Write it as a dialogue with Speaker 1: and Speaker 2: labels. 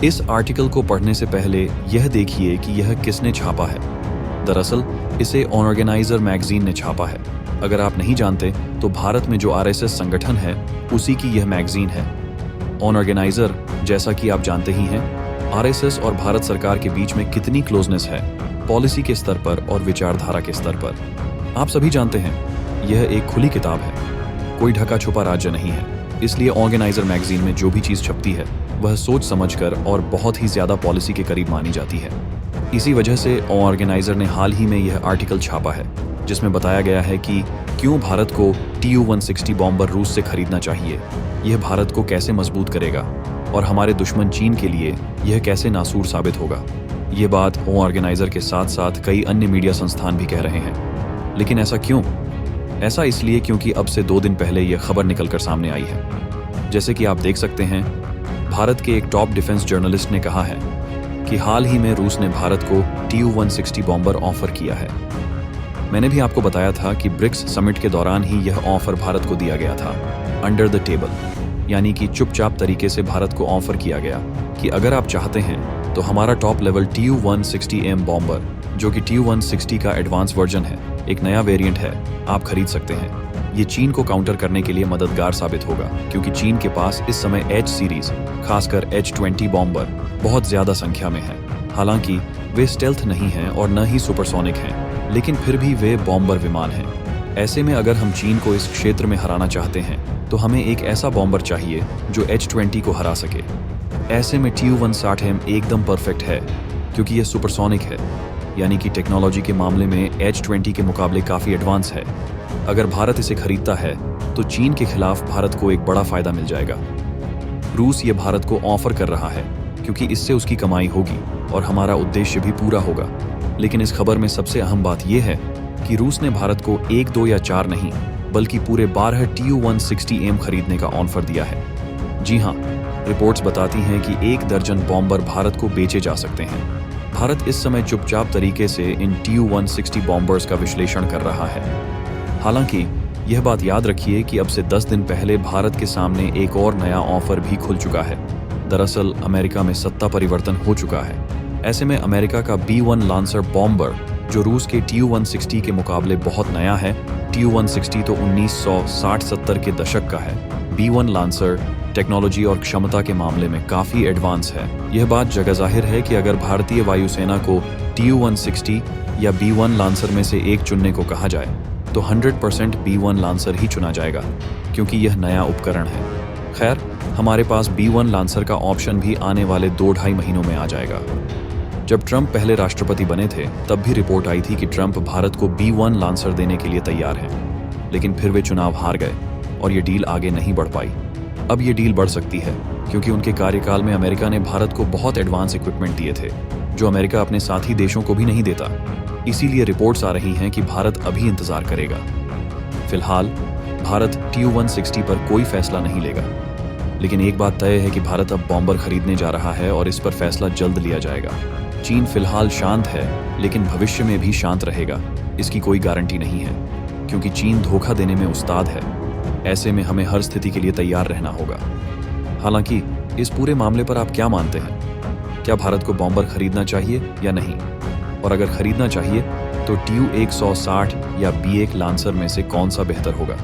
Speaker 1: इस आर्टिकल को पढ़ने से पहले यह देखिए कि यह किसने छापा है। दरअसल इसे ऑर्गेनाइजर मैगजीन ने छापा है। अगर आप नहीं जानते तो भारत में जो आरएसएस संगठन है उसी की यह मैगजीन है। ऑर्गेनाइजर, जैसा कि आप जानते ही हैं, आरएसएस और भारत सरकार के बीच में कितनी क्लोजनेस है, पॉलिसी के स्तर पर और विचारधारा के स्तर पर। आप सभी जानते हैं यह एक खुली किताब है, कोई ढका छुपा राज्य नहीं है। इसलिए ऑर्गेनाइजर मैगजीन में जो भी चीज़ छपती है वह सोच समझकर और बहुत ही ज़्यादा पॉलिसी के करीब मानी जाती है। इसी वजह से ऑर्गेनाइजर ने हाल ही में यह आर्टिकल छापा है जिसमें बताया गया है कि क्यों भारत को Tu-160 बॉम्बर रूस से खरीदना चाहिए, यह भारत को कैसे मजबूत करेगा और हमारे दुश्मन चीन के लिए यह कैसे नासूर साबित होगा। ये बात ऑर्गेनाइजर के साथ साथ कई अन्य मीडिया संस्थान भी कह रहे हैं। लेकिन ऐसा क्यों? ऐसा इसलिए क्योंकि अब से 2 दिन पहले यह खबर निकलकर सामने आई है। जैसे कि आप देख सकते हैं, भारत के एक टॉप डिफेंस जर्नलिस्ट ने कहा है कि हाल ही में रूस ने भारत को Tu-160 बॉम्बर ऑफर किया है। मैंने भी आपको बताया था कि ब्रिक्स समिट के दौरान ही यह ऑफर भारत को दिया गया था, अंडर द टेबल, यानी कि चुपचाप तरीके से भारत को ऑफर किया गया कि अगर आप चाहते हैं तो हमारा टॉप लेवल Tu-160M बॉम्बर, जो कि Tu-160 का एडवांस वर्जन है, एक नया वेरिएंट है, आप खरीद सकते हैं। ये चीन को काउंटर करने के लिए मददगार साबित होगा क्योंकि चीन के पास इस समय H सीरीज, खासकर H-20 बॉम्बर बहुत ज्यादा संख्या में है। हालांकि वे स्टेल्थ नहीं हैं और न ही सुपरसोनिक हैं, लेकिन फिर भी वे बॉम्बर विमान हैं। ऐसे में अगर हम चीन को इस क्षेत्र में हराना चाहते हैं तो हमें एक ऐसा बॉम्बर चाहिए जो H-20 को हरा सके। ऐसे में Tu-160M एकदम परफेक्ट है क्योंकि यह सुपरसोनिक है, यानी कि टेक्नोलॉजी के मामले में H-20 के मुकाबले काफ़ी एडवांस है। अगर भारत इसे खरीदता है तो चीन के खिलाफ भारत को एक बड़ा फायदा मिल जाएगा। रूस ये भारत को ऑफर कर रहा है क्योंकि इससे उसकी कमाई होगी और हमारा उद्देश्य भी पूरा होगा। लेकिन इस खबर में सबसे अहम बात यह है कि रूस ने भारत को 1, 2 या 4 नहीं, बल्कि पूरे 12 Tu-160M खरीदने का ऑफर दिया है। जी हाँ, रिपोर्ट्स बताती हैं कि 1 दर्जन बॉम्बर भारत को बेचे जा सकते हैं। भारत इस समय चुपचाप तरीके से इन Tu-160 बॉम्बर्स का विश्लेषण कर रहा है। हालांकि यह बात याद रखिए कि अब से 10 दिन पहले भारत के सामने एक और नया ऑफर भी खुल चुका है। दरअसल अमेरिका में सत्ता परिवर्तन हो चुका है। ऐसे में अमेरिका का B-1 लांसर बॉम्बर, जो रूस के Tu-160 के मुकाबले बहुत नया है, Tu-160 तो 1960-70 के दशक का है, B-1 लांसर टेक्नोलॉजी और क्षमता के मामले में काफ़ी एडवांस है। यह बात जगह जाहिर है कि अगर भारतीय वायुसेना को Tu-160 या B-1 लांसर में से एक चुनने को कहा जाए तो 100% B-1 लांसर ही चुना जाएगा क्योंकि यह नया उपकरण है। खैर, हमारे पास B-1 लांसर का ऑप्शन भी आने वाले 2-2.5 महीनों में आ जाएगा। जब ट्रंप पहले राष्ट्रपति बने थे तब भी रिपोर्ट आई थी कि ट्रंप भारत को B-1 लांसर देने के लिए तैयार हैं, लेकिन फिर वे चुनाव हार गए और ये डील आगे नहीं बढ़ पाई। अब ये डील बढ़ सकती है क्योंकि उनके कार्यकाल में अमेरिका ने भारत को बहुत एडवांस इक्विपमेंट दिए थे जो अमेरिका अपने साथी देशों को भी नहीं देता। इसीलिए रिपोर्ट्स आ रही हैं कि भारत अभी इंतजार करेगा। फिलहाल भारत Tu-160 पर कोई फैसला नहीं लेगा, लेकिन एक बात तय है कि भारत अब बॉम्बर खरीदने जा रहा है और इस पर फैसला जल्द लिया जाएगा। चीन फिलहाल शांत है, लेकिन भविष्य में भी शांत रहेगा, इसकी कोई गारंटी नहीं है क्योंकि चीन धोखा देने में उस्ताद है। ऐसे में हमें हर स्थिति के लिए तैयार रहना होगा। हालांकि इस पूरे मामले पर आप क्या मानते हैं? क्या भारत को बॉम्बर खरीदना चाहिए या नहीं? और अगर खरीदना चाहिए तो Tu-160 या B-1 लांसर में से कौन सा बेहतर होगा?